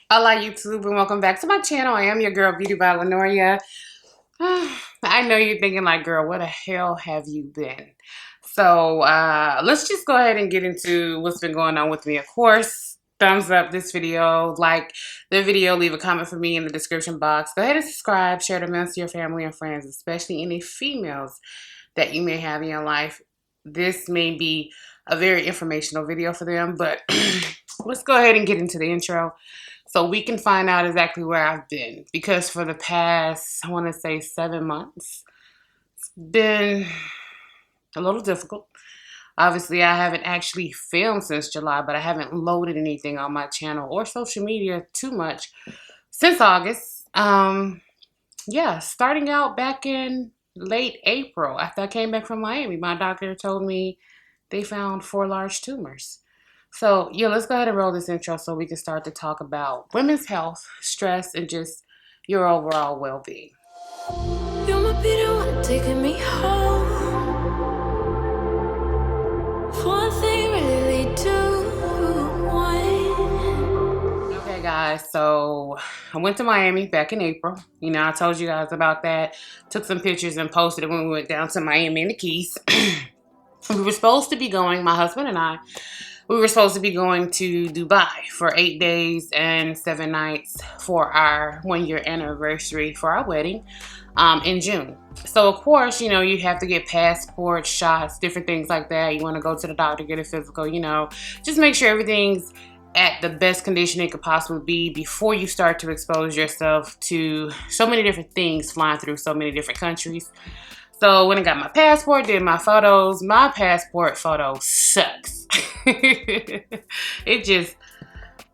Hola YouTube and welcome back to my channel. I am your girl BeautyByLinnoria. I know you're thinking like, girl, where the hell have you been? So let's just go ahead and get into what's been going on with me. Of course, thumbs up this video, like the video, leave a comment for me in the description box. Go ahead and subscribe, share the message to your family and friends, especially any females that you may have in your life. This may be a very informational video for them, but let's go ahead and get into the intro so we can find out exactly where I've been. Because for the past, I want to say 7 months, it's been a little difficult. Obviously, I haven't actually filmed since July, but I haven't loaded anything on my channel or social media too much since August. Yeah, starting out back in late April after I came back from Miami, my doctor told me they found 4 large tumors. So, yeah, let's go ahead and roll this intro so we can start to talk about women's health, stress, and just your overall well-being. You might be the one taking me home. One thing really do one. Okay, guys, so I went to Miami back in April. You know, I told you guys about that. Took some pictures and posted it when we went down to Miami in the Keys. We were supposed to be going, my husband and I, we were supposed to be going to Dubai for 8 days and 7 nights for our 1-year anniversary for our wedding in June. So, of course, you know, you have to get passport shots, different things like that. You want to go to the doctor, get a physical, you know, just make sure everything's at the best condition it could possibly be before you start to expose yourself to so many different things flying through so many different countries. So when I got my passport, did my photos, my passport photo sucks. It just,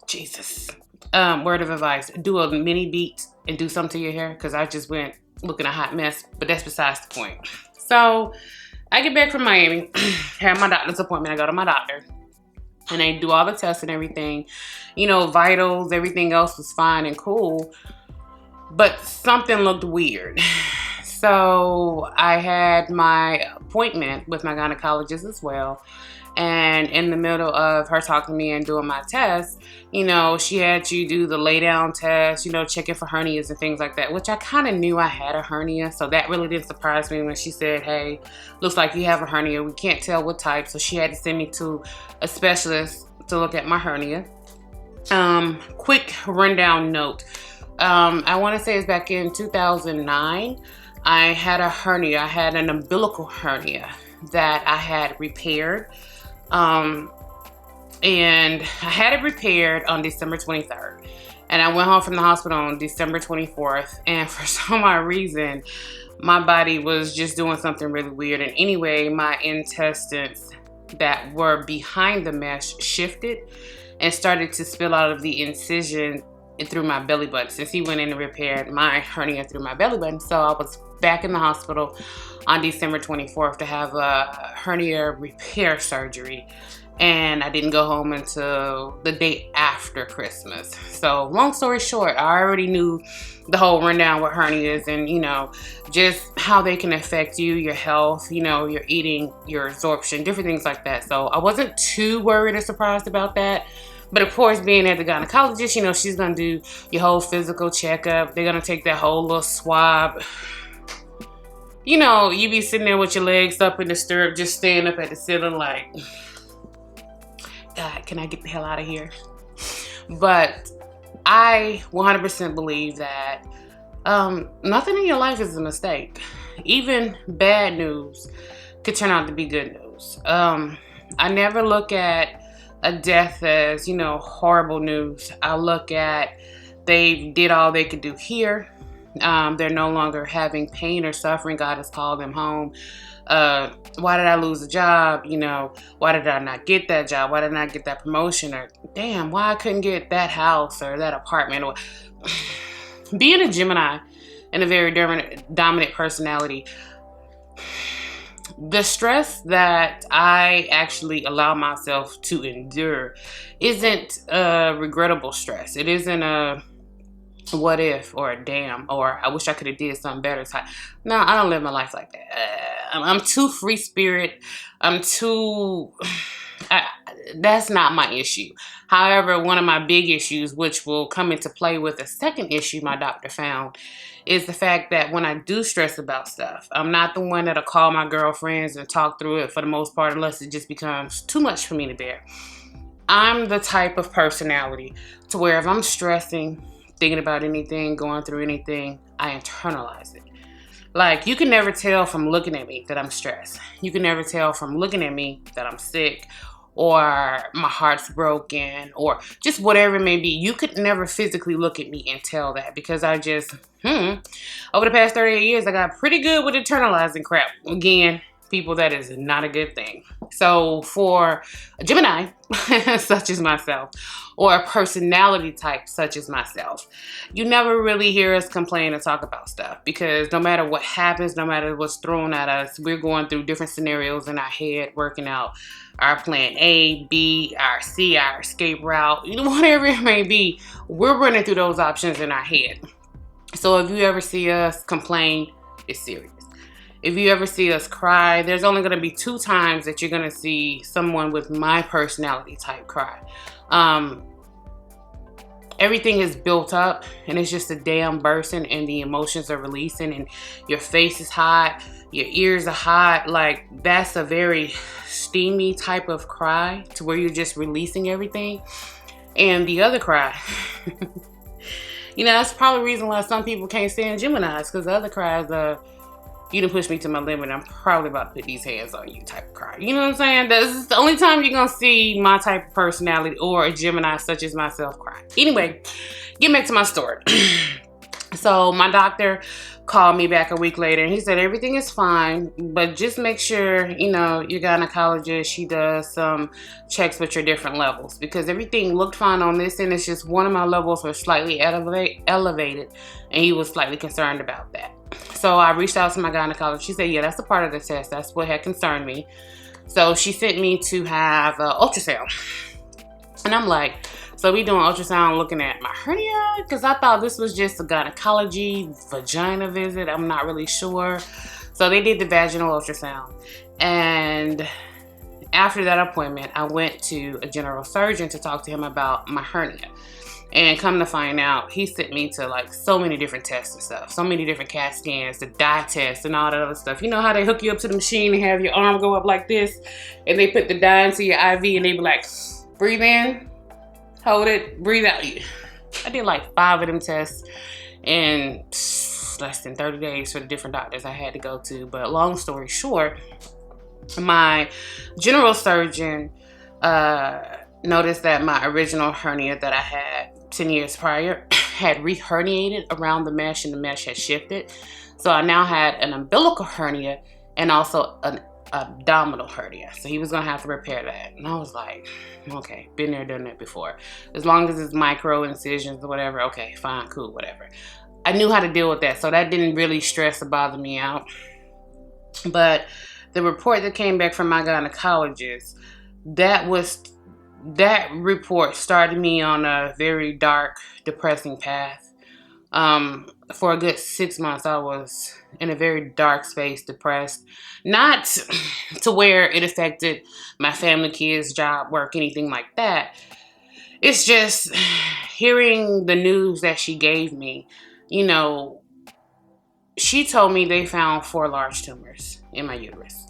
Jesus. Word of advice, do a mini beat and do something to your hair because I just went looking a hot mess, but that's besides the point. So I get back from Miami, have my doctor's appointment. I go to my doctor and they do all the tests and everything. You know, vitals, everything else was fine and cool, but something looked weird. So I had my appointment with my gynecologist as well. And in the middle of her talking to me and doing my test, you know, she had you do the lay down test, you know, checking for hernias and things like that, which I kind of knew I had a hernia. So that really didn't surprise me when she said, hey, looks like you have a hernia. We can't tell what type. So she had to send me to a specialist to look at my hernia. Quick rundown note. I want to say it's back in 2009. I had a hernia. I had an umbilical hernia that I had repaired. And I had it repaired on December 23rd. And I went home from the hospital on December 24th. And for some odd reason, my body was just doing something really weird. And anyway, my intestines that were behind the mesh shifted and started to spill out of the incision through my belly button, since he went in and repaired my hernia through my belly button. So I was back in the hospital on December 24th to have a hernia repair surgery, and I didn't go home until the day after Christmas. So long story short, I already knew the whole rundown with hernias and, you know, just how they can affect you, your health, you know, your eating, your absorption, different things like that. So I wasn't too worried or surprised about that. But of course, being at the gynecologist, you know, she's going to do your whole physical checkup. They're going to take that whole little swab. You know, you be sitting there with your legs up in the stirrup, just staring up at the ceiling like, God, can I get the hell out of here? But I 100% believe that nothing in your life is a mistake. Even bad news could turn out to be good news. I never look at a death as, you know, horrible news. I look at they did all they could do here. They're no longer having pain or suffering. God has called them home. Why did I lose a job? You know, why did I not get that job? Why did I not get that promotion? Or damn, why I couldn't get that house or that apartment? Or being a Gemini and a very dominant personality, the stress that I actually allow myself to endure isn't a regrettable stress. It isn't a what if or a damn or I wish I could have did something better type. No, I don't live my life like that. I'm too free spirit. I'm too that's not my issue. However, one of my big issues, which will come into play with a second issue my doctor found, is the fact that when I do stress about stuff, I'm not the one that'll call my girlfriends and talk through it for the most part, unless it just becomes too much for me to bear. I'm the type of personality to where if I'm stressing, thinking about anything, going through anything, I internalize it. Like, you can never tell from looking at me that I'm stressed. You can never tell from looking at me that I'm sick or my heart's broken or just whatever it may be. You could never physically look at me and tell that, because I just, over the past 38 years, I got pretty good with internalizing crap. Again, people, that is not a good thing. So for a Gemini, such as myself, or a personality type such as myself, you never really hear us complain and talk about stuff, because no matter what happens, no matter what's thrown at us, we're going through different scenarios in our head, working out our plan A, B, our C, our escape route, whatever it may be. We're running through those options in our head. So if you ever see us complain, it's serious. If you ever see us cry, there's only going to be 2 times that you're going to see someone with my personality type cry. Everything is built up and it's just a damn bursting, and the emotions are releasing, and your face is hot, your ears are hot. Like, that's a very steamy type of cry, to where you're just releasing everything. And the other cry, that's probably the reason why some people can't stand Geminis, because the other cries are, you done pushed me to my limit, I'm probably about to put these hands on you type of cry. You know what I'm saying? That's the only time you're going to see my type of personality or a Gemini such as myself cry. Anyway, get back to my story. So my doctor called me back a week later, and he said everything is fine, but just make sure, your gynecologist, she does some checks with your different levels, because everything looked fine on this end. It's just one of my levels was slightly elevated, and he was slightly concerned about that. So I reached out to my gynecologist. She said, yeah, that's a part of the test. That's what had concerned me. So she sent me to have an ultrasound. And I'm like, so we doing ultrasound looking at my hernia? Because I thought this was just a gynecology vagina visit. I'm not really sure. So they did the vaginal ultrasound. And after that appointment, I went to a general surgeon to talk to him about my hernia. And come to find out, he sent me to like so many different tests and stuff. So many different CAT scans, the dye test and all that other stuff. You know how they hook you up to the machine and have your arm go up like this? And they put the dye into your IV and they be like, breathe in, hold it, breathe out. I did like 5 of them tests in less than 30 days for the different doctors I had to go to. But long story short, my general surgeon noticed that my original hernia that I had 10 years prior had re-herniated around the mesh, and the mesh had shifted. So I now had an umbilical hernia and also an abdominal hernia. So he was gonna have to repair that. And I was like, okay, been there, done that before. As long as it's micro incisions or whatever, okay, fine, cool, whatever. I knew how to deal with that, so that didn't really stress or bother me out. But the report that came back from my gynecologist, that report started me on a very dark, depressing path. For a good 6 months, I was in a very dark space, depressed. Not to where it affected my family, kids, job, work, anything like that. It's just hearing the news that she gave me. She told me they found 4 large tumors in my uterus.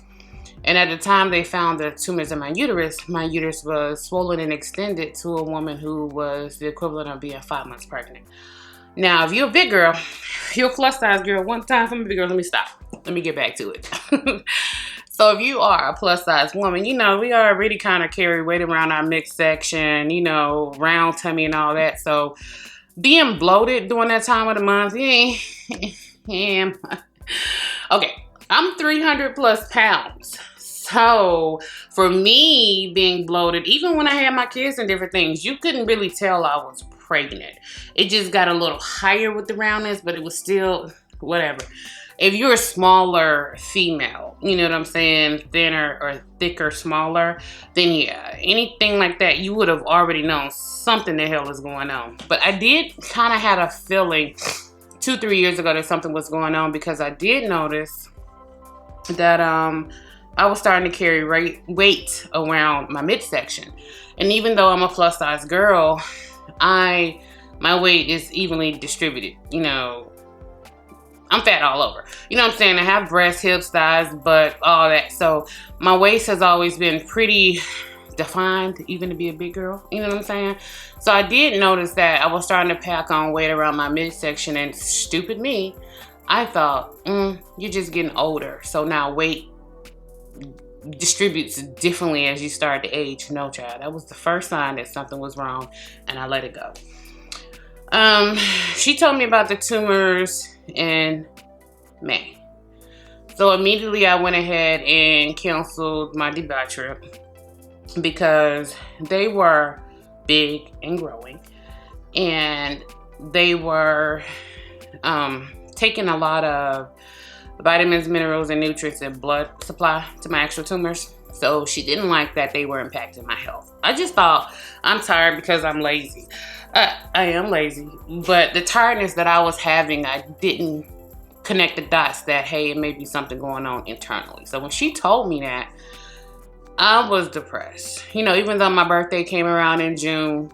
And at the time they found the tumors in my uterus was swollen and extended to a woman who was the equivalent of being 5 months pregnant. Now, if you're a big girl, you're a plus size girl, one time from a big girl, let me stop. Let me get back to it. So if you are a plus size woman, we already kind of carry weight around our midsection, round tummy and all that. So being bloated during that time of the month, okay, I'm 300 plus pounds. So for me being bloated, even when I had my kids and different things, you couldn't really tell I was pregnant. It just got a little higher with the roundness, but it was still whatever. If you're a smaller female, you know what I'm saying, thinner or thicker, smaller, then yeah, anything like that, you would have already known something the hell is going on. But I did kind of had a feeling 2-3 years ago that something was going on, because I did notice that I was starting to carry weight around my midsection. And even though I'm a plus size girl, my weight is evenly distributed. You know, I'm fat all over. You know what I'm saying? I have breasts, hips, thighs, butt, all that. So my waist has always been pretty defined, even to be a big girl. You know what I'm saying? So I did notice that I was starting to pack on weight around my midsection, and stupid me, I thought, you're just getting older. So now weight distributes differently as you start to age. No, child. That was the first sign that something was wrong, and I let it go. She told me about the tumors in May. So immediately I went ahead and canceled my Dubai trip because they were big and growing, and they were taking a lot of vitamins, minerals, and nutrients and blood supply to my actual tumors. So she didn't like that they were impacting my health. I just thought, I'm tired because I'm lazy. I am lazy, but the tiredness that I was having, I didn't connect the dots that, hey, it may be something going on internally. So when she told me that, I was depressed. You know, even though my birthday came around in June,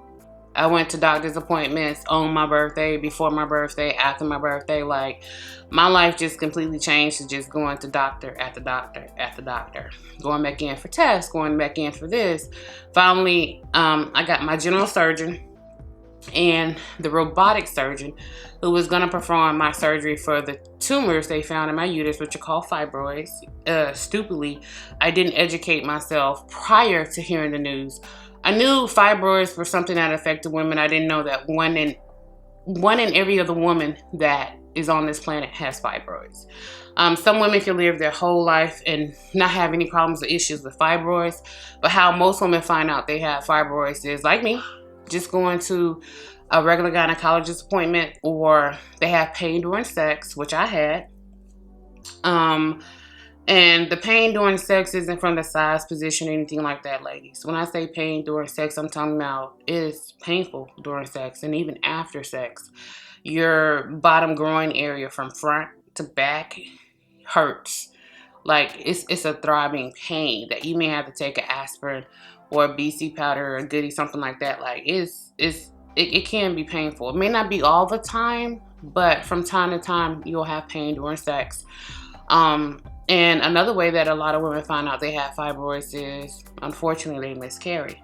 I went to doctor's appointments on my birthday, before my birthday, after my birthday. Like, my life just completely changed to just going to doctor after doctor after doctor. Going back in for tests, going back in for this. Finally, I got my general surgeon and the robotic surgeon who was going to perform my surgery for the tumors they found in my uterus, which are called fibroids. Stupidly, I didn't educate myself prior to hearing the news. I knew fibroids were something that affected women. I didn't know that one in every other woman that is on this planet has fibroids. Some women can live their whole life and not have any problems or issues with fibroids, but how most women find out they have fibroids is, like me, just going to a regular gynecologist appointment, or they have pain during sex, which I had. And the pain during sex isn't from the size, position, or anything like that, ladies. When I say pain during sex, I'm talking about it is painful during sex and even after sex. Your bottom groin area from front to back hurts. Like, it's a throbbing pain that you may have to take an aspirin or a BC powder or a goodie, something like that. Like, it can be painful. It may not be all the time, but from time to time, you'll have pain during sex. And another way that a lot of women find out they have fibroids is, unfortunately, they miscarry.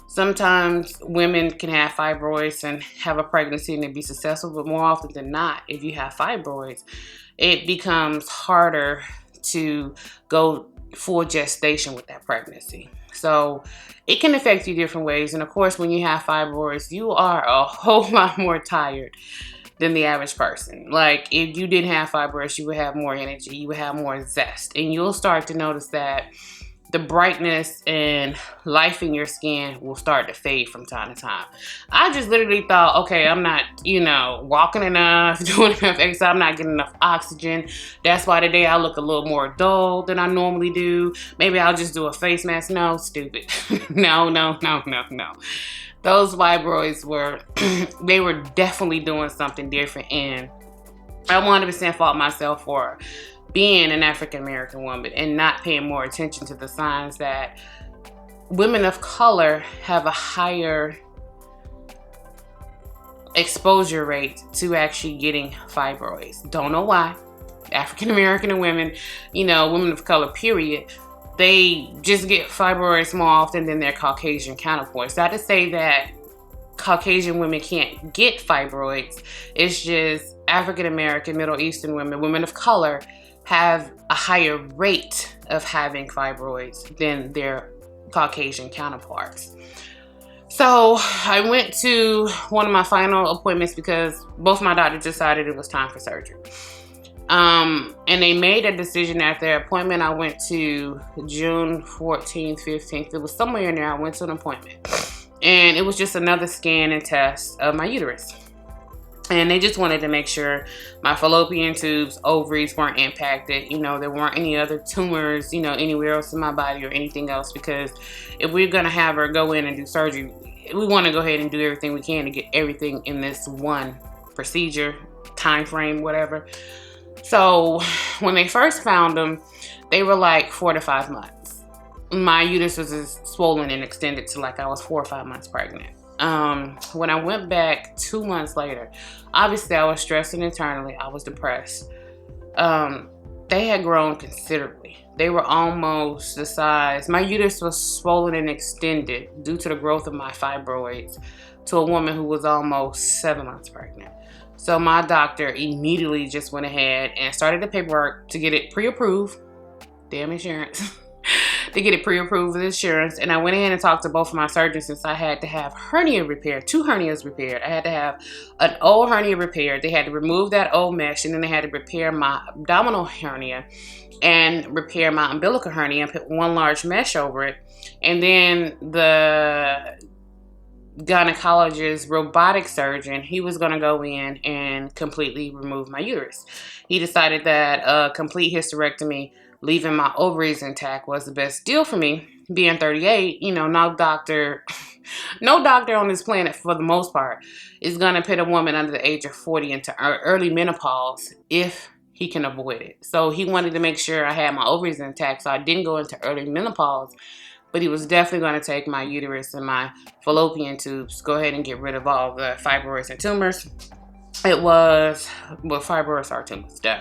Sometimes women can have fibroids and have a pregnancy and it be successful, but more often than not, if you have fibroids, it becomes harder to go full gestation with that pregnancy. So it can affect you different ways. And of course, when you have fibroids, you are a whole lot more tired than the average person. Like, if you didn't have fibroids, you would have more energy, you would have more zest, and you'll start to notice that the brightness and life in your skin will start to fade from time to time. I just literally thought, okay, I'm not, walking enough, doing enough exercise, I'm not getting enough oxygen. That's why today I look a little more dull than I normally do. Maybe I'll just do a face mask. No, stupid. No. Those fibroids they were definitely doing something different, and I 100% fault myself for being an African American woman and not paying more attention to the signs that women of color have a higher exposure rate to actually getting fibroids. Don't know why. African American women, women of color, period, they just get fibroids more often than their Caucasian counterparts. Not to say that Caucasian women can't get fibroids. It's just African American, Middle Eastern women of color, have a higher rate of having fibroids than their Caucasian counterparts. So I went to one of my final appointments because both my doctors decided it was time for surgery. And they made a decision at their appointment. I went to June 14th, 15th. It was somewhere in there. I went to an appointment. And it was just another scan and test of my uterus. And they just wanted to make sure my fallopian tubes, ovaries weren't impacted. There weren't any other tumors, anywhere else in my body or anything else. Because if we're going to have her go in and do surgery, we want to go ahead and do everything we can to get everything in this one procedure, time frame, whatever. So when they first found them, they were like 4 to 5 months. My uterus was just swollen and extended to like I was 4 or 5 months pregnant. When I went back 2 months later, obviously I was stressing internally. I was depressed. They had grown considerably. They were almost the size. My uterus was swollen and extended due to the growth of my fibroids to a woman who was almost 7 months pregnant. So my doctor immediately just went ahead and started the paperwork to get it pre-approved. Damn insurance. To get it pre-approved with insurance. And I went in and talked to both of my surgeons since I had to have hernia repaired, 2 hernias repaired. I had to have an old hernia repaired. They had to remove that old mesh, and then they had to repair my abdominal hernia and repair my umbilical hernia and put 1 large mesh over it. And then the gynecologist, robotic surgeon, he was going to go in and completely remove my uterus. He decided that a complete hysterectomy, leaving my ovaries intact, was the best deal for me. Being 38, you know, no doctor on this planet, for the most part, is going to put a woman under the age of 40 into early menopause if he can avoid it. So he wanted to make sure I had my ovaries intact so I didn't go into early menopause. But he was definitely going to take my uterus and my fallopian tubes, go ahead and get rid of all the fibroids and tumors. It was, well, fibroids are tumors, duh.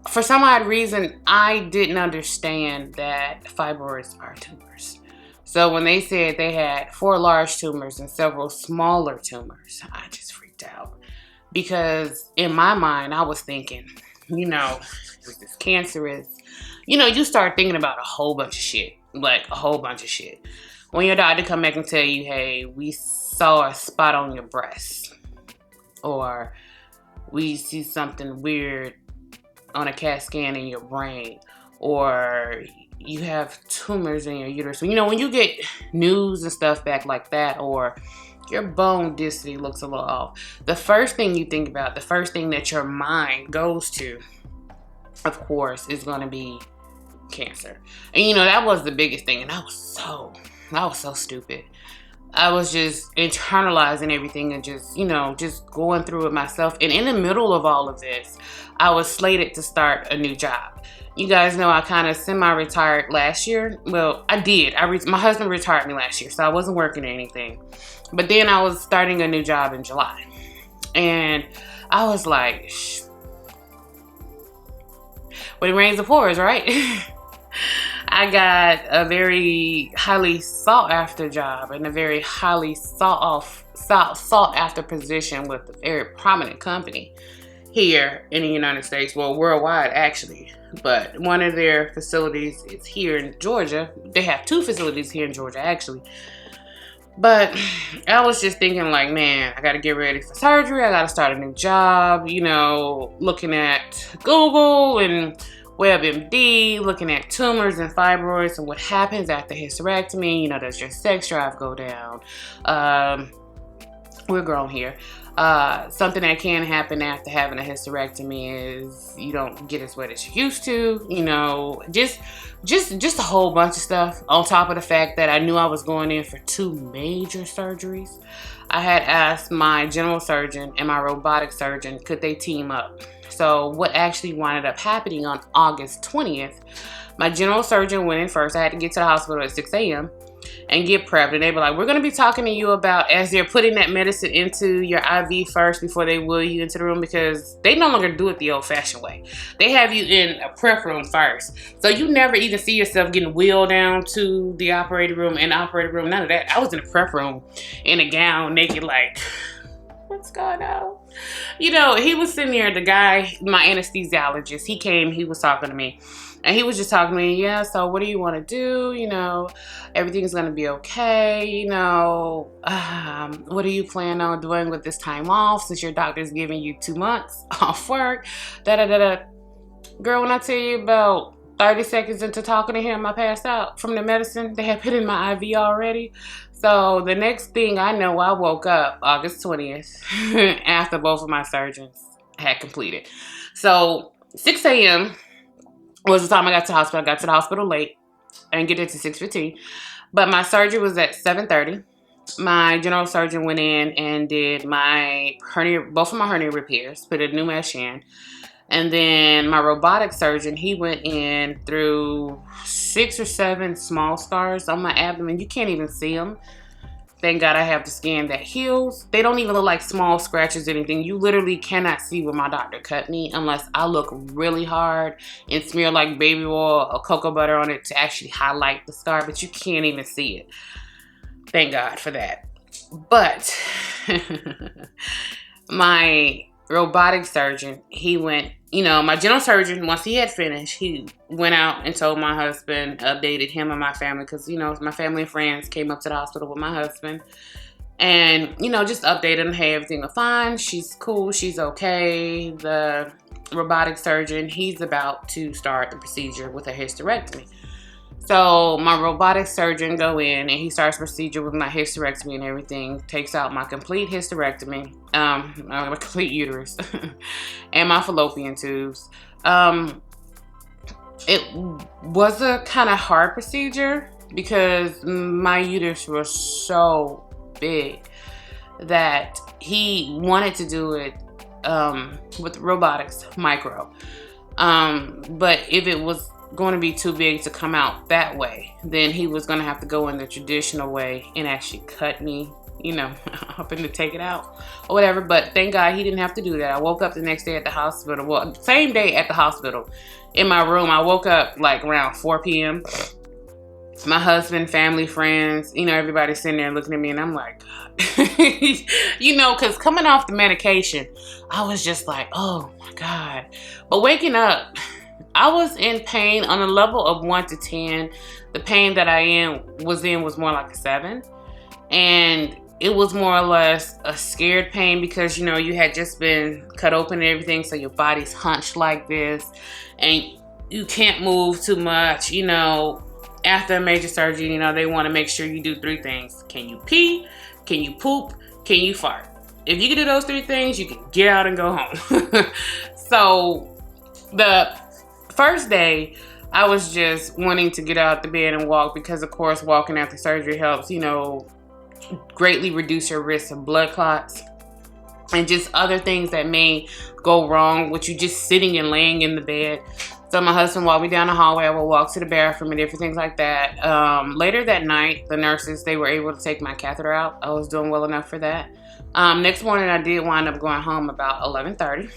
For some odd reason, I didn't understand that fibroids are tumors. So when they said they had 4 large tumors and several smaller tumors, I just freaked out. Because in my mind, I was thinking, you know, is this cancerous? You know, you start thinking about a whole bunch of shit. Like, a whole bunch of shit. When your doctor come back and tell you, hey, we saw a spot on your breast. Or we see something weird on a CAT scan in your brain. Or you have tumors in your uterus. You know, when you get news and stuff back like that, or your bone density looks a little off, the first thing you think about, the first thing that your mind goes to, of course, is going to be cancer. And you know, that was the biggest thing. And I was so stupid. I was just internalizing everything and just, you know, just going through it myself. And in the middle of all of this, I was slated to start a new job. You guys know I kind of semi-retired last year. Well, I did. My husband retired me last year, so I wasn't working or anything. But then I was starting a new job in July. And I was like, when it rains, it pours, right? I got a very highly sought after job and a very highly sought after position with a very prominent company here in the United States, well, worldwide actually. But one of their facilities is here in Georgia. They have 2 facilities here in Georgia actually. But I was just thinking like, man, I got to get ready for surgery. I got to start a new job, you know, looking at Google and WebMD, looking at tumors and fibroids and what happens after hysterectomy. You know, does your sex drive go down? We're grown here. Something that can happen after having a hysterectomy is you don't get as wet as you used to. You know, just a whole bunch of stuff. On top of the fact that I knew I was going in for 2 major surgeries. I had asked my general surgeon and my robotic surgeon, could they team up? So what actually wound up happening on August 20th, my general surgeon went in first. I had to get to the hospital at 6 a.m. and get prepped. And they were like, we're going to be talking to you about, as they're putting that medicine into your IV first before they wheel you into the room, because they no longer do it the old-fashioned way. They have you in a prep room first. So you never even see yourself getting wheeled down to the operating room and operating room. None of that. I was in a prep room in a gown, naked, like, what's going on? You know, he was sitting there, the guy, my anesthesiologist, he came, he was talking to me. And he was just talking to me, yeah, so what do you want to do? You know, everything's going to be okay. You know, what are you planning on doing with this time off since your doctor's giving you 2 months off work? Da-da-da-da. Girl, when I tell you about 30 seconds into talking to him, I passed out from the medicine they had put in my IV already. So the next thing I know, I woke up August 20th after both of my surgeons had completed. So 6 a.m. was the time I got to the hospital. I got to the hospital late. I didn't get there till 6:15. But my surgery was at 7:30. my general surgeon went in and did my hernia, both of my hernia repairs, put a new mesh in. And then my robotic surgeon, he went in through 6 or 7 small scars on my abdomen. You can't even see them. Thank God I have the skin that heals. They don't even look like small scratches or anything. You literally cannot see where my doctor cut me unless I look really hard and smear like baby oil or cocoa butter on it to actually highlight the scar, but you can't even see it. Thank God for that. But my robotic surgeon, he went, you know, my general surgeon, once he had finished, he went out and told my husband, updated him and my family, because, you know, my family and friends came up to the hospital with my husband. And, you know, just updated them, hey, everything was fine. She's cool. She's okay. The robotic surgeon, he's about to start the procedure with a hysterectomy. So my robotic surgeon go in and he starts procedure with my hysterectomy and everything, takes out my complete hysterectomy, my complete uterus, and my fallopian tubes. It was a kind of hard procedure because my uterus was so big that he wanted to do it with robotics, micro. But if it was going to be too big to come out that way, then he was going to have to go in the traditional way and actually cut me, you know, up and to take it out or whatever. But thank God he didn't have to do that. I woke up the next day at the hospital. Well, same day at the hospital in my room. I woke up like around 4 p.m. My husband, family, friends, you know, everybody's sitting there looking at me and I'm like, you know, because coming off the medication, I was just like, oh my God. But waking up, I was in pain on a level of 1 to 10. The pain that I was more like a 7. And it was more or less a scared pain because, you know, you had just been cut open and everything. So your body's hunched like this and you can't move too much. You know, after a major surgery, you know, they want to make sure you do 3 things. Can you pee? Can you poop? Can you fart? If you can do those 3 things, you can get out and go home. So the first day, I was just wanting to get out the bed and walk because, of course, walking after surgery helps, you know, greatly reduce your risk of blood clots and just other things that may go wrong with you just sitting and laying in the bed. So my husband walked me down the hallway. I would walk to the bathroom and different things like that. Later that night, the nurses, they were able to take my catheter out. I was doing well enough for that. Next morning, I did wind up going home about 11:30.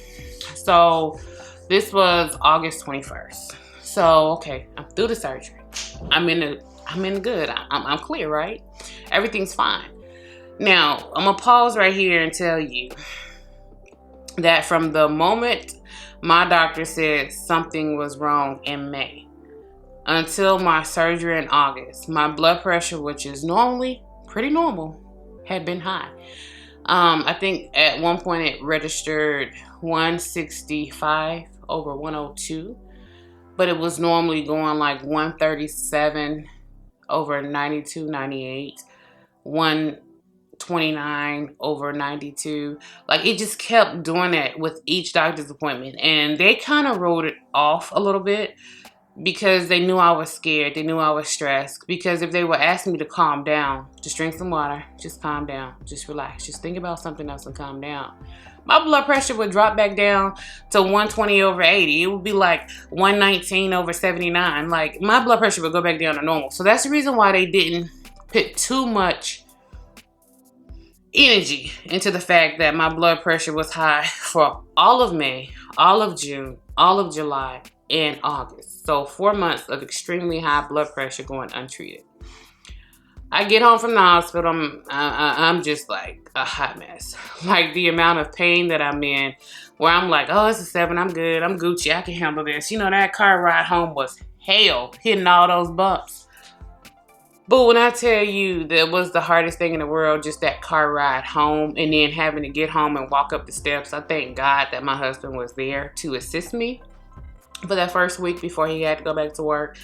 So this was August 21st. So, okay, I'm through the surgery. I'm in the good. I'm clear, right? Everything's fine. Now, I'm gonna pause right here and tell you that from the moment my doctor said something was wrong in May until my surgery in August, my blood pressure, which is normally pretty normal, had been high. I think at one point it registered 165 over 102, but it was normally going like 137 over 92, 98, 129 over 92. Like it just kept doing that with each doctor's appointment, and they kind of wrote it off a little bit because they knew I was scared. They knew I was stressed because if they were asking me to calm down, just drink some water, just calm down, just relax, just think about something else and calm down, my blood pressure would drop back down to 120 over 80. It would be like 119 over 79. Like my blood pressure would go back down to normal. So that's the reason why they didn't put too much energy into the fact that my blood pressure was high for all of May, all of June, all of July, and August. So 4 months of extremely high blood pressure going untreated. I get home from the hospital, I'm just like a hot mess. Like the amount of pain that I'm in, where I'm like, oh, it's a 7, I'm good, I'm Gucci, I can handle this. You know, that car ride home was hell, hitting all those bumps. But when I tell you that was the hardest thing in the world, just that car ride home and then having to get home and walk up the steps, I thank God that my husband was there to assist me for that first week before he had to go back to work.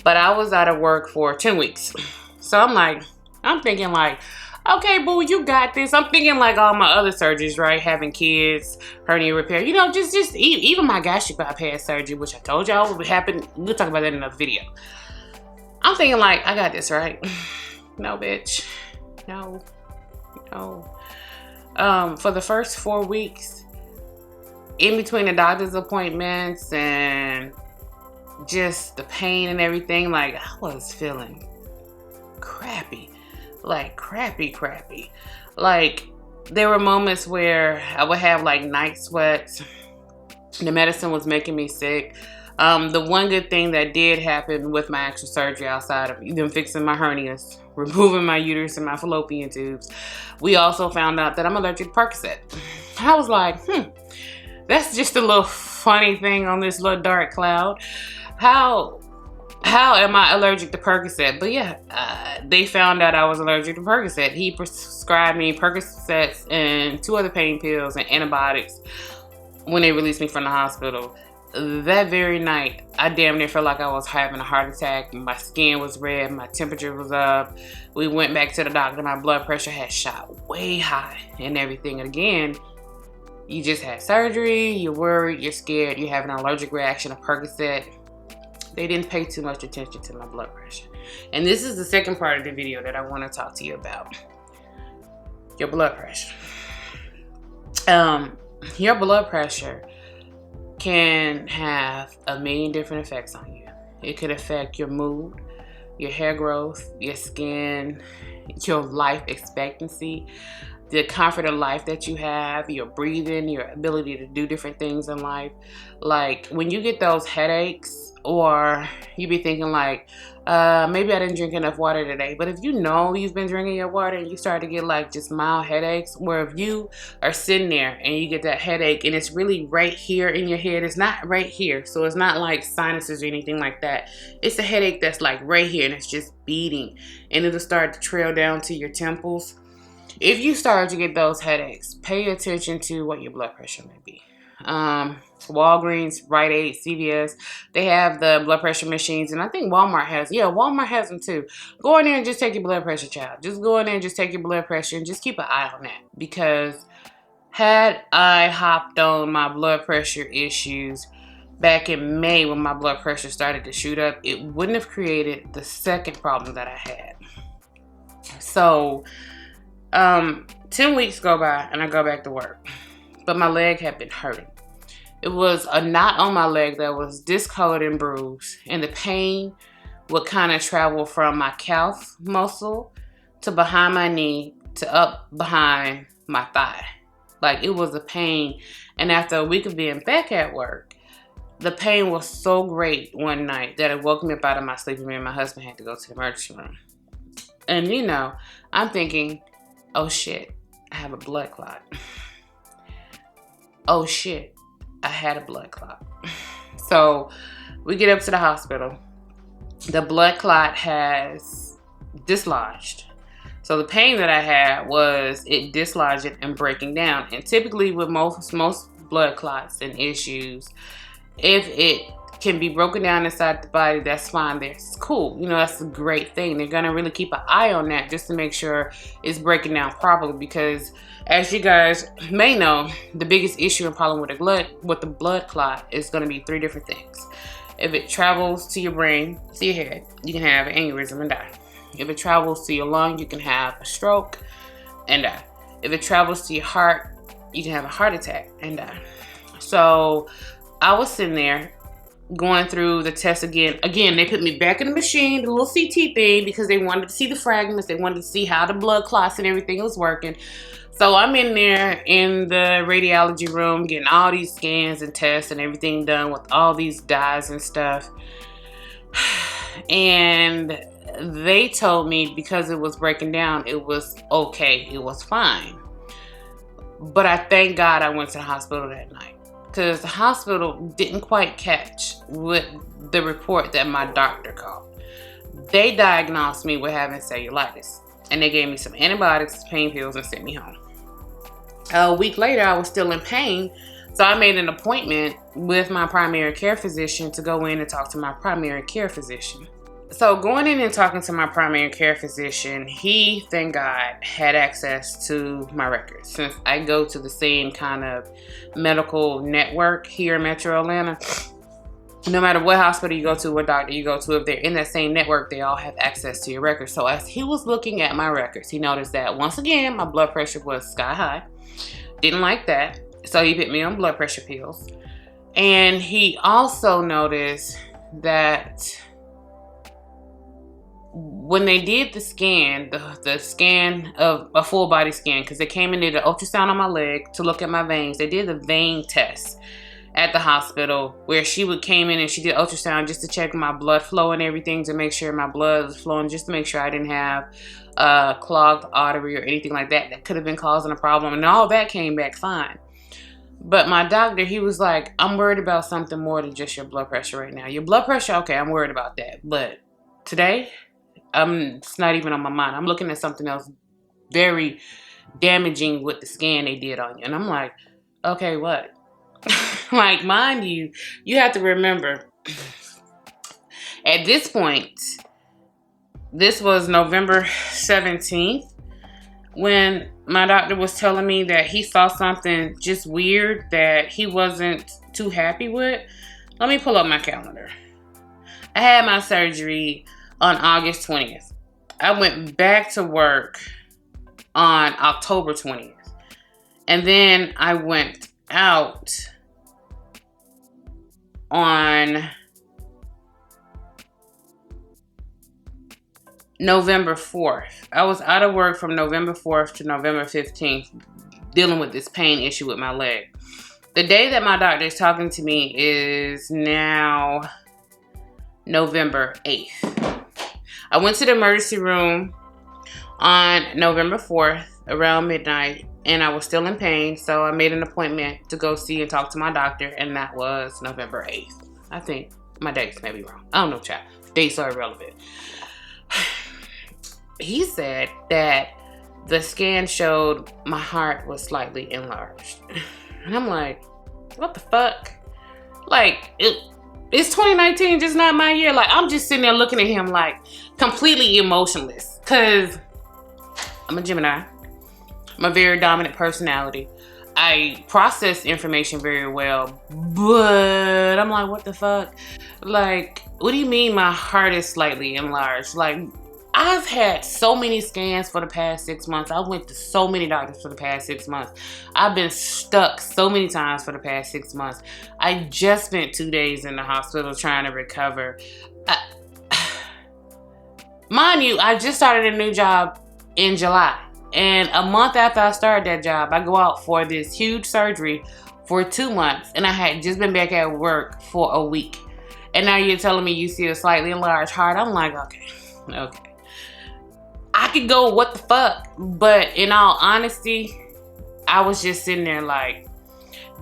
But I was out of work for 10 weeks. So I'm thinking like, okay, boo, you got this. I'm thinking like all my other surgeries, right? Having kids, hernia repair, you know, just even my gastric bypass surgery, which I told y'all would happen. We'll talk about that in another video. I'm thinking like, I got this, right? No, bitch. No, no. For the first 4 weeks, in between the doctor's appointments and just the pain and everything, like, I was feeling crappy. Like, crappy. Like, there were moments where I would have like night sweats. The medicine was making me sick. The one good thing that did happen with my actual surgery, outside of them fixing my hernias, removing my uterus and my fallopian tubes, we also found out that I'm allergic to Percocet. I was like, that's just a little funny thing on this little dark cloud. How am I allergic to Percocet? But yeah, they found out I was allergic to Percocet. He prescribed me Percocets and 2 other pain pills and antibiotics when they released me from the hospital. That very night, I damn near felt like I was having a heart attack. My skin was red, my temperature was up. We went back to the doctor. My blood pressure had shot way high and everything. And again, you just had surgery, you're worried, you're scared, you have an allergic reaction to Percocet. They didn't pay too much attention to my blood pressure. And this is the second part of the video that I want to talk to you about. Your blood pressure. Your blood pressure can have a million different effects on you. It could affect your mood, your hair growth, your skin, your life expectancy, the comfort of life that you have, your breathing, your ability to do different things in life. Like, when you get those headaches, or you be thinking like, maybe I didn't drink enough water today. But if you know you've been drinking your water and you start to get like just mild headaches, where if you are sitting there and you get that headache and it's really right here in your head, it's not right here. So it's not like sinuses or anything like that. It's a headache that's like right here and it's just beating, and it'll start to trail down to your temples. If you start to get those headaches, pay attention to what your blood pressure may be. Walgreens, Rite Aid, CVS, they have the blood pressure machines, and I think Walmart has them too. Go in there and just take your blood pressure, child. Just go in there and just take your blood pressure and just keep an eye on that. Because had I hopped on my blood pressure issues back in May when my blood pressure started to shoot up, it wouldn't have created the second problem that I had. So 10 weeks go by and I go back to work, but my leg had been hurting. It was a knot on my leg that was discolored and bruised, and the pain would kind of travel from my calf muscle to behind my knee to up behind my thigh. Like, it was a pain. And after a week of being back at work, the pain was so great one night that it woke me up out of my sleep, and me and my husband had to go to the emergency room. And you know, I'm thinking, oh shit, I have a blood clot. Oh shit, I had a blood clot. So we get up to the hospital. The blood clot has dislodged. So the pain that I had was it dislodging and breaking down. And typically with most blood clots and issues, if it can be broken down inside the body, that's fine. That's cool. You know, that's a great thing. They're going to really keep an eye on that just to make sure it's breaking down properly, because as you guys may know, the biggest issue and problem with the blood clot is going to be 3 different things. If it travels to your brain, to your head, you can have an aneurysm and die. If it travels to your lung, you can have a stroke and die. If it travels to your heart, you can have a heart attack and die. So I was sitting there going through the test again. They put me back in the machine, the little CT thing, because they wanted to see the fragments. They wanted to see how the blood clots and everything was working. So I'm in there in the radiology room getting all these scans and tests and everything done with all these dyes and stuff. And they told me because it was breaking down, it was okay, it was fine. But I thank God I went to the hospital that night, because the hospital didn't quite catch with the report that my doctor called. They diagnosed me with having cellulitis, and they gave me some antibiotics, pain pills, and sent me home. A week later, I was still in pain, so I made an appointment with my primary care physician to go in and talk to my primary care physician. So going in and talking to my primary care physician, he, thank God, had access to my records, since I go to the same kind of medical network here in Metro Atlanta. no matter what hospital you go to, what doctor you go to, if they're in that same network, they all have access to your records. So as he was looking at my records, he noticed that once again, my blood pressure was sky high. Didn't like that. So he put me on blood pressure pills. And he also noticed that when they did the scan, the scan of a full body scan, because they came and did an ultrasound on my leg to look at my veins. They did the vein test at the hospital where came in and she did ultrasound just to check my blood flow and everything, to make sure my blood was flowing, just to make sure I didn't have a clogged artery or anything like that that could have been causing a problem. And all that came back fine. But my doctor, he was like, I'm worried about something more than just your blood pressure right now. Your blood pressure, okay, I'm worried about that. But today, it's not even on my mind. I'm looking at something else very damaging with the scan they did on you. And I'm like, okay, what? Like, mind you, you have to remember, at this point, this was November 17th, when my doctor was telling me that he saw something just weird that he wasn't too happy with. Let me pull up my calendar. I had my surgery on August 20th. I went back to work on October 20th. And then I went out on November 4th. I was out of work from November 4th to November 15th, dealing with this pain issue with my leg. The day that my doctor is talking to me is now November 8th. I went to the emergency room on November 4th around midnight, and I was still in pain, so I made an appointment to go see and talk to my doctor, and that was November 8th. I think my dates may be wrong. I don't know, chat. Dates are irrelevant. He said that the scan showed my heart was slightly enlarged. And I'm like, what the fuck? Like, it's 2019, just not my year. Like, I'm just sitting there looking at him like completely emotionless. Cause I'm a Gemini. I'm a very dominant personality. I process information very well, but I'm like, what the fuck? Like, what do you mean my heart is slightly enlarged? Like, I've had so many scans for the past 6 months. I went to so many doctors for the past 6 months. I've been stuck so many times for the past 6 months. I just spent 2 days in the hospital trying to recover. Mind you, I just started a new job in July. And a month after I started that job, I go out for this huge surgery for 2 months. And I had just been back at work for a week. And now you're telling me you see a slightly enlarged heart. I'm like, okay. I could go, what the fuck? But in all honesty, I was just sitting there like,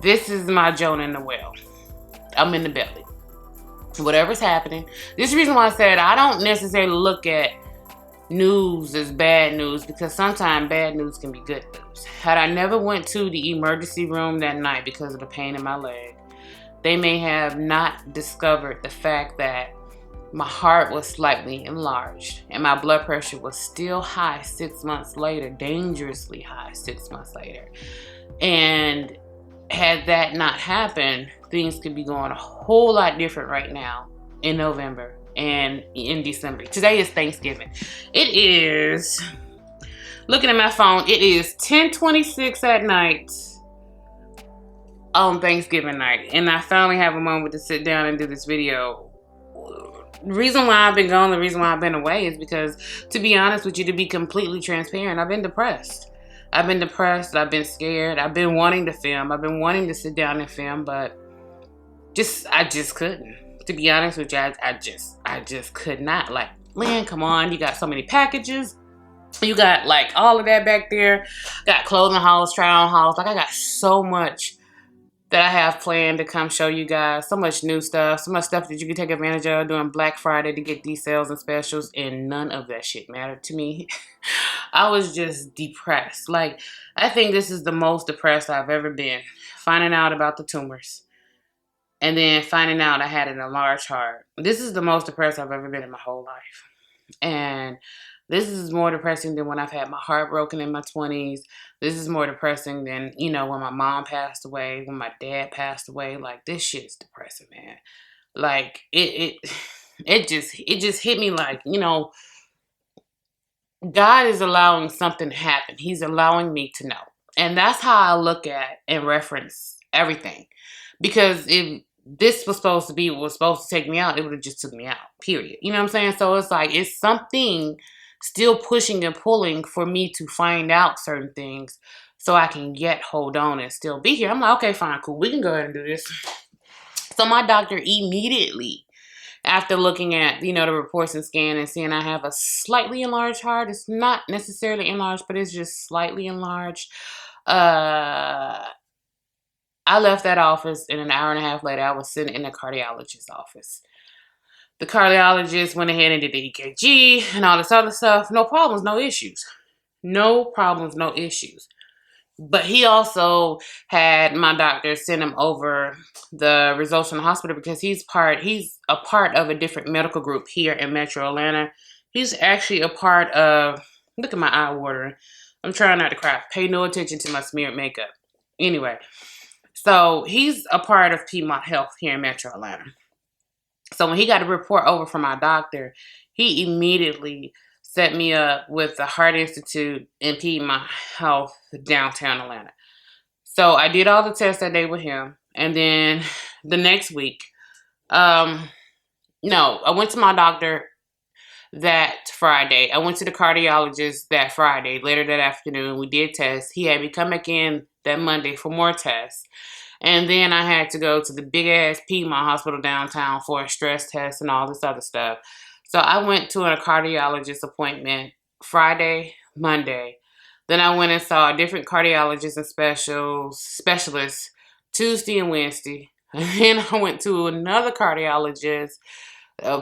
this is my Jonah in the well. I'm in the belly. Whatever's happening. This is the reason why I said I don't necessarily look at news as bad news, because sometimes bad news can be good news. Had I never went to the emergency room that night because of the pain in my leg, they may have not discovered the fact that my heart was slightly enlarged and my blood pressure was still high 6 months later, dangerously high 6 months later. And had that not happened, things could be going a whole lot different right now in November and in December. Today is Thanksgiving. It is, looking at my phone, it is 10:26 at night on Thanksgiving night. And I finally have a moment to sit down and do this video. The reason why I've been gone, the reason why I've been away is because, to be honest with you, to be completely transparent, I've been depressed. I've been depressed. I've been scared. I've been wanting to film. I've been wanting to sit down and film, but I just couldn't. To be honest with you, I just could not. Like, man, come on. You got so many packages. You got like all of that back there. Got clothing hauls, try on hauls. Like, I got so much that I have planned to come show you guys. So much new stuff. So much stuff that you can take advantage of during Black Friday to get these sales and specials. And none of that shit mattered to me. I was just depressed. Like, I think this is the most depressed I've ever been. Finding out about the tumors. And then finding out I had an enlarged heart. This is the most depressed I've ever been in my whole life. And this is more depressing than when I've had my heart broken in my 20s. This is more depressing than, you know, when my mom passed away, when my dad passed away. Like, this shit's depressing, man. Like it just hit me like, you know, God is allowing something to happen. He's allowing me to know. And that's how I look at and reference everything. Because if this was supposed to be what was supposed to take me out, it would have just took me out, period. You know what I'm saying? So it's like, it's something still pushing and pulling for me to find out certain things so I can yet hold on and still be here. I'm like, okay, fine, cool. We can go ahead and do this. So my doctor immediately, after looking at, you know, the reports and scan and seeing I have a slightly enlarged heart, it's not necessarily enlarged, but it's just slightly enlarged. I left that office, and an hour and a half later, I was sitting in the cardiologist's office. The cardiologist went ahead and did the EKG and all this other stuff. No problems, no issues. No problems, no issues. But he also had my doctor send him over the results from the hospital because he's a part of a different medical group here in Metro Atlanta. He's actually a part of, look at my eye watering. I'm trying not to cry. Pay no attention to my smeared makeup. Anyway, so he's a part of Piedmont Health here in Metro Atlanta. So when he got a report over from my doctor, he immediately set me up with the Heart Institute in Piedmont Health downtown Atlanta. So I did all the tests that day with him. And then the next week, I went to my doctor that Friday. I went to the cardiologist that Friday. Later that afternoon, we did tests. He had me come back in that Monday for more tests. And then I had to go to the big-ass Piedmont Hospital downtown for a stress test and all this other stuff. So I went to a cardiologist appointment Friday, Monday. Then I went and saw a different cardiologist and specialists Tuesday and Wednesday. And then I went to another cardiologist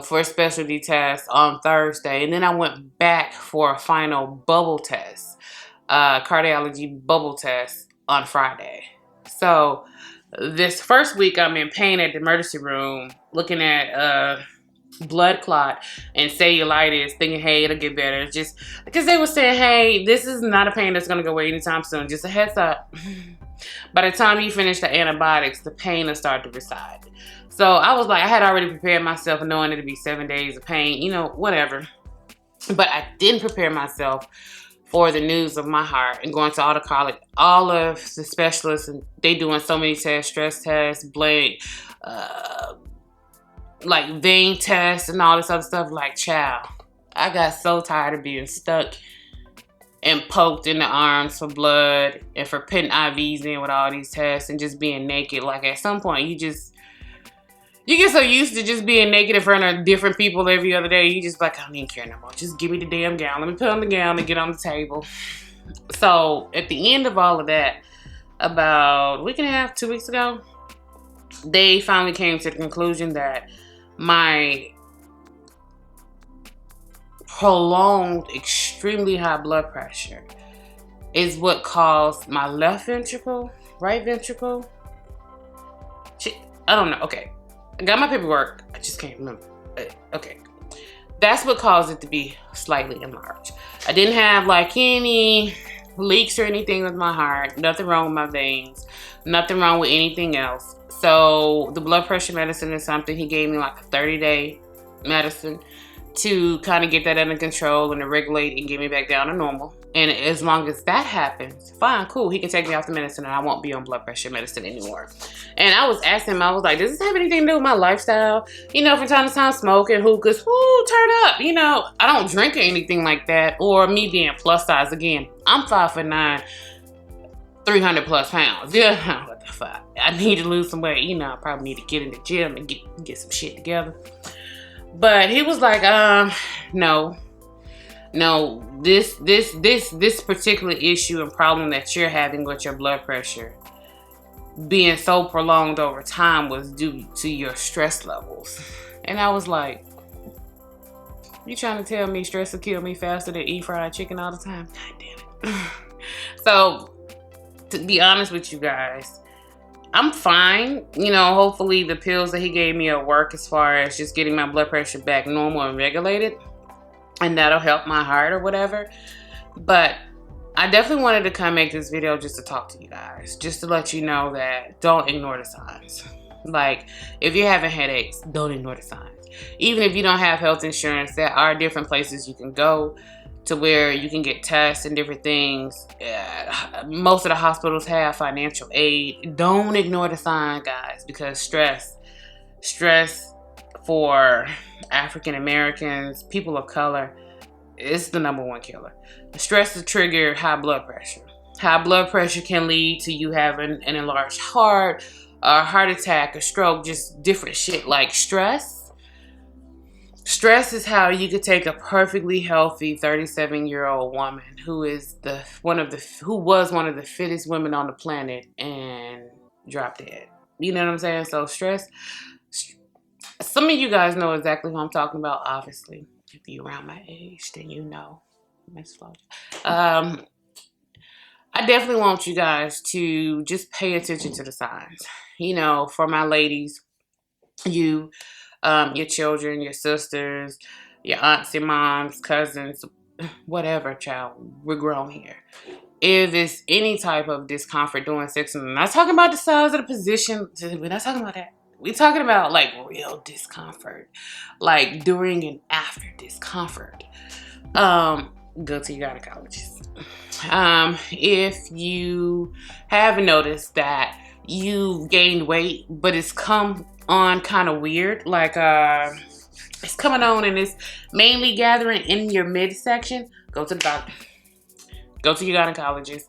for a specialty test on Thursday. And then I went back for a final bubble test, cardiology bubble test on Friday. So this first week, I'm in pain at the emergency room, looking at blood clot and cellulitis, thinking, hey, it'll get better. Just because they were saying, hey, this is not a pain that's going to go away anytime soon. Just a heads up. By the time you finish the antibiotics, the pain will start to reside. So I was like, I had already prepared myself knowing it'd be 7 days of pain, you know, whatever. But I didn't prepare myself for the news of my heart and going to all of the specialists, and they doing so many tests, stress tests, blood, like vein tests and all this other stuff. Like, child, I got so tired of being stuck and poked in the arms for blood and for putting IVs in with all these tests and just being naked. Like, at some point, you get so used to just being naked in front of different people every other day. You just like, I don't even care no more. Just give me the damn gown. Let me put on the gown and get on the table. So at the end of all of that, about a week and a half, 2 weeks ago, they finally came to the conclusion that my prolonged, extremely high blood pressure is what caused my left ventricle, right ventricle. I don't know. Okay. I got my paperwork. I just can't remember. Okay. That's what caused it to be slightly enlarged. I didn't have like any leaks or anything with my heart. Nothing wrong with my veins. Nothing wrong with anything else. So the blood pressure medicine is something he gave me, like a 30-day medicine to kind of get that under control and to regulate and get me back down to normal. And as long as that happens, fine, cool. He can take me off the medicine and I won't be on blood pressure medicine anymore. And I was asking him, I was like, does this have anything to do with my lifestyle? You know, from time to time, smoking, hookahs, turn up. You know, I don't drink or anything like that. Or me being plus size. Again, I'm 5'9", 300 plus pounds. Yeah, what the fuck? I need to lose some weight. You know, I probably need to get in the gym and get some shit together. But he was like, no, this particular issue and problem that you're having with your blood pressure being so prolonged over time was due to your stress levels. And I was like, you trying to tell me stress will kill me faster than eat fried chicken all the time? God damn it. So, to be honest with you guys, I'm fine. You know, hopefully the pills that he gave me will work as far as just getting my blood pressure back normal and regulated. And that'll help my heart or whatever. But I definitely wanted to come make this video just to talk to you guys. Just to let you know that don't ignore the signs. Like, if you're having headaches, don't ignore the signs. Even if you don't have health insurance, there are different places you can go to where you can get tests and different things. Most of the hospitals have financial aid. Don't ignore the sign, guys, because stress for African Americans, people of color, is the #1 killer. Stress will trigger high blood pressure. High blood pressure can lead to you having an enlarged heart, a heart attack, a stroke, just different shit. Like stress is how you could take a perfectly healthy 37-year-old woman who is one of the fittest women on the planet and drop dead. You know what I'm saying? So stress. Some of you guys know exactly who I'm talking about. Obviously, if you're around my age, then you know. I definitely want you guys to just pay attention to the signs. You know, for my ladies, your children, your sisters, your aunts and moms, cousins, whatever, child. We're grown here. If it's any type of discomfort during sex, and I'm not talking about the size of the position, we're not talking about that. We're talking about like real discomfort, like during and after discomfort. Go to your gynecologist. If you have noticed that you gained weight, but it's come on kind of weird, like it's coming on and it's mainly gathering in your midsection, go to the doctor. Go to your gynecologist.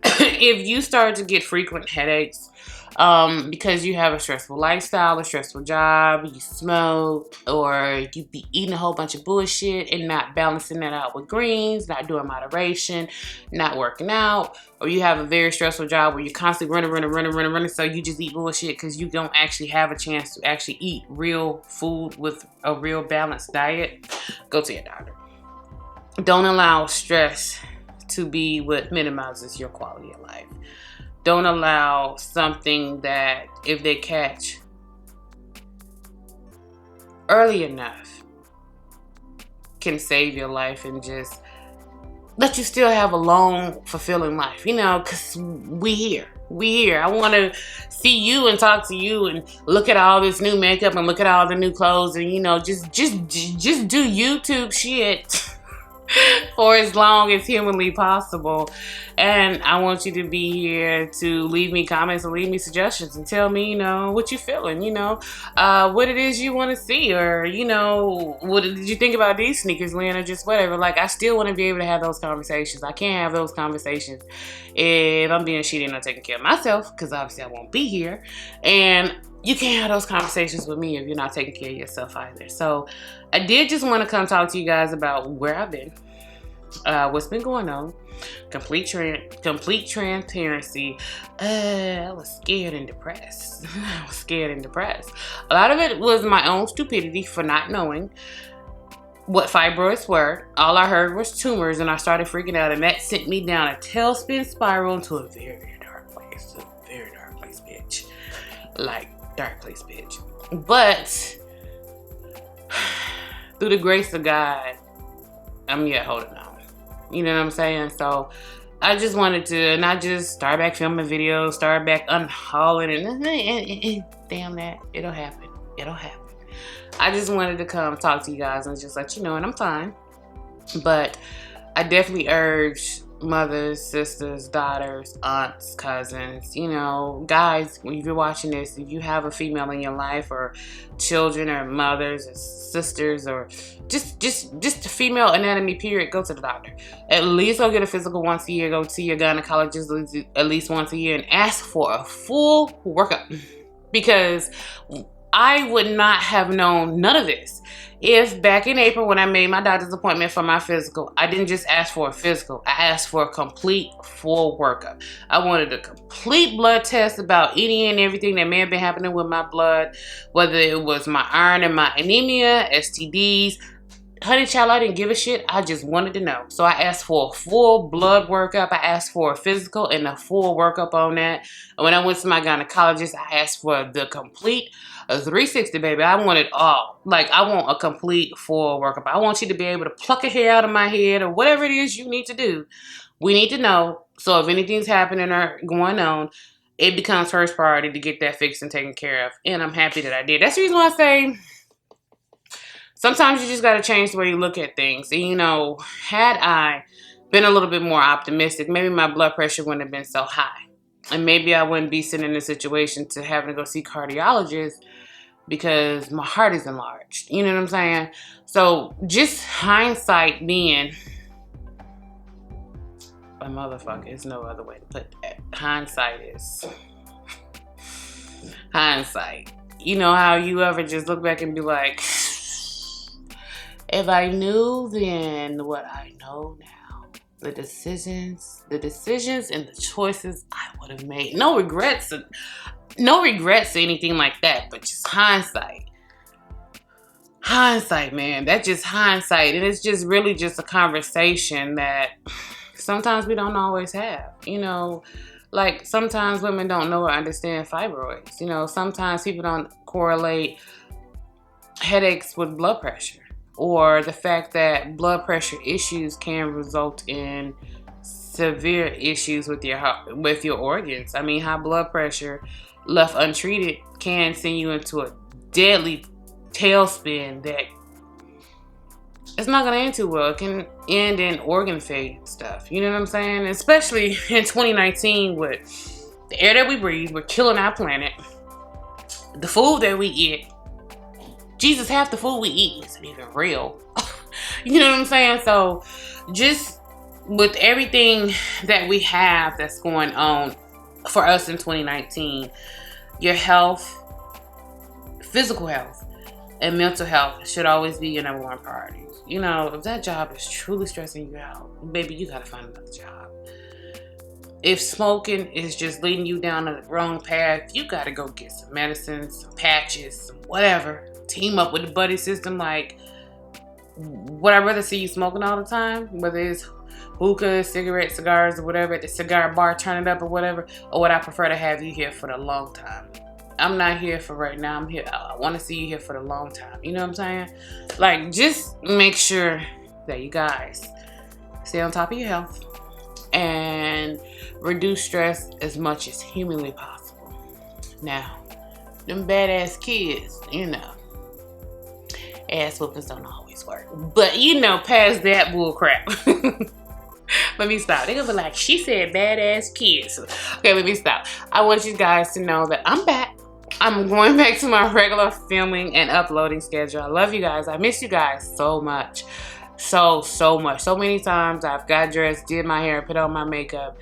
If you start to get frequent headaches because you have a stressful lifestyle, a stressful job, you smoke, or you be eating a whole bunch of bullshit and not balancing that out with greens, not doing moderation, not working out, or you have a very stressful job where you're constantly running, so you just eat bullshit because you don't actually have a chance to actually eat real food with a real balanced diet, go to your doctor. Don't allow stress to be what minimizes your quality of life. Don't allow something that, if they catch early enough, can save your life and just let you still have a long, fulfilling life. You know, because we here. I want to see you and talk to you and look at all this new makeup and look at all the new clothes and, you know, just do YouTube shit for as long as humanly possible. And I want you to be here to leave me comments and leave me suggestions and tell me, you know, what you're feeling, you know, what it is you want to see, or, you know, what did you think about these sneakers, Lynn, or just whatever. Like, I still want to be able to have those conversations. I can't have those conversations if I'm being shitty and not taking care of myself, because obviously I won't be here. And you can't have those conversations with me if you're not taking care of yourself either. So I did just want to come talk to you guys about where I've been, what's been going on, complete transparency. I was scared and depressed. A lot of it was my own stupidity for not knowing what fibroids were. All I heard was tumors, and I started freaking out, and that sent me down a tailspin spiral into a very dark place. Bitch. Like, dark place, bitch. But through the grace of God, I'm yet holding on. You know what I'm saying? So I just wanted to not just start back filming videos, start back unhauling, and damn that, it'll happen. I just wanted to come talk to you guys and just let you know, and I'm fine. But I definitely urge mothers, sisters, daughters, aunts, cousins, you know, guys, if you're watching this, if you have a female in your life, or children, or mothers, or sisters, or just a female anatomy period, go to the doctor. At least go get a physical once a year. Go see your gynecologist at least once a year and ask for a full workup, because I would not have known none of this if back in April, when I made my doctor's appointment for my physical, I didn't just ask for a physical. I asked for a complete full workup. I wanted a complete blood test about any and everything that may have been happening with my blood, whether it was my iron and my anemia, STDs. Honey child, I didn't give a shit. I just wanted to know. So I asked for a full blood workup. I asked for a physical and a full workup on that. And when I went to my gynecologist, I asked for the complete 360, baby. I want it all. Like, I want a complete full workup. I want you to be able to pluck a hair out of my head, or whatever it is you need to do. We need to know. So if anything's happening or going on, it becomes first priority to get that fixed and taken care of. And I'm happy that I did. That's the reason why I say sometimes you just got to change the way you look at things. And, you know, had I been a little bit more optimistic, maybe my blood pressure wouldn't have been so high. And maybe I wouldn't be sitting in a situation to having to go see cardiologists because my heart is enlarged. You know what I'm saying? So just hindsight being a motherfucker. There's no other way to put that. Hindsight is hindsight. You know how you ever just look back and be like, if I knew then what I know now, the decisions and the choices I would have made. No regrets or anything like that, but just hindsight. Hindsight, man. That's just hindsight. And it's just really just a conversation that sometimes we don't always have. You know, like sometimes women don't know or understand fibroids. You know, sometimes people don't correlate headaches with blood pressure, or the fact that blood pressure issues can result in severe issues with your organs. I mean, high blood pressure left untreated can send you into a deadly tailspin that it's not going to end too well. It can end in organ failure and stuff. You know what I'm saying? Especially in 2019 with the air that we breathe, we're killing our planet. The food that we eat, Jesus, half the food we eat isn't even real. You know what I'm saying? So just with everything that we have that's going on for us in 2019, your health, physical health, and mental health should always be your number one priority. You know, if that job is truly stressing you out, baby, you gotta find another job. If smoking is just leading you down the wrong path, you gotta go get some medicines, some patches, some whatever. Team up with the buddy system. Like, would I rather see you smoking all the time? Whether it's hookah, cigarettes, cigars, or whatever, at the cigar bar, turn it up or whatever, or would I prefer to have you here for the long time? I'm not here for right now. I'm here. I want to see you here for the long time. You know what I'm saying? Like, just make sure that you guys stay on top of your health and reduce stress as much as humanly possible. Now, them badass kids, you know, ass whoopings don't always work. But, you know, past that bull crap. Let me stop. They're gonna be like, she said badass kids. Okay, let me stop. I want you guys to know that I'm back. I'm going back to my regular filming and uploading schedule. I love you guys. I miss you guys so much. So much. So many times I've got dressed, did my hair, put on my makeup,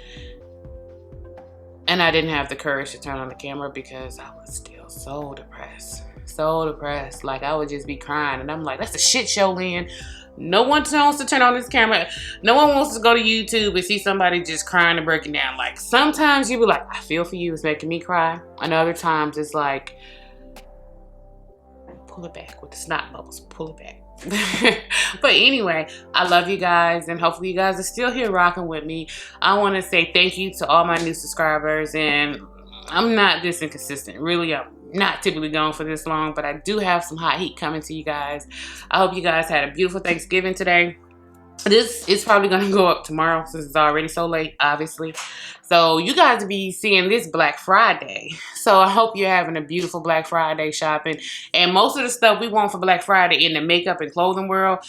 and I didn't have the courage to turn on the camera because I was still so depressed. So depressed. Like, I would just be crying. And I'm like, that's a shit show, Lynn. No one wants to turn on this camera. No one wants to go to YouTube and see somebody just crying and breaking down. Like, sometimes you be like, I feel for you. It's making me cry. And other times it's like, pull it back with the snot bubbles. Pull it back. But anyway, I love you guys, and hopefully you guys are still here rocking with me. I want to say thank you to all my new subscribers, and I'm not this inconsistent. Really, I'm not typically going for this long, but I do have some hot heat coming to you guys. I hope you guys had a beautiful Thanksgiving today. This is probably going to go up tomorrow since it's already so late, obviously. So you guys will be seeing this Black Friday. So I hope you're having a beautiful Black Friday shopping. And most of the stuff we want for Black Friday in the makeup and clothing world,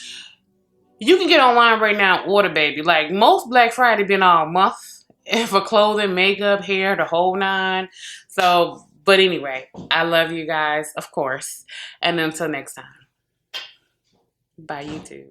you can get online right now and order, baby. Like, most Black Friday been all month for clothing, makeup, hair, the whole nine. So, but anyway, I love you guys, of course. And until next time. Bye, YouTube.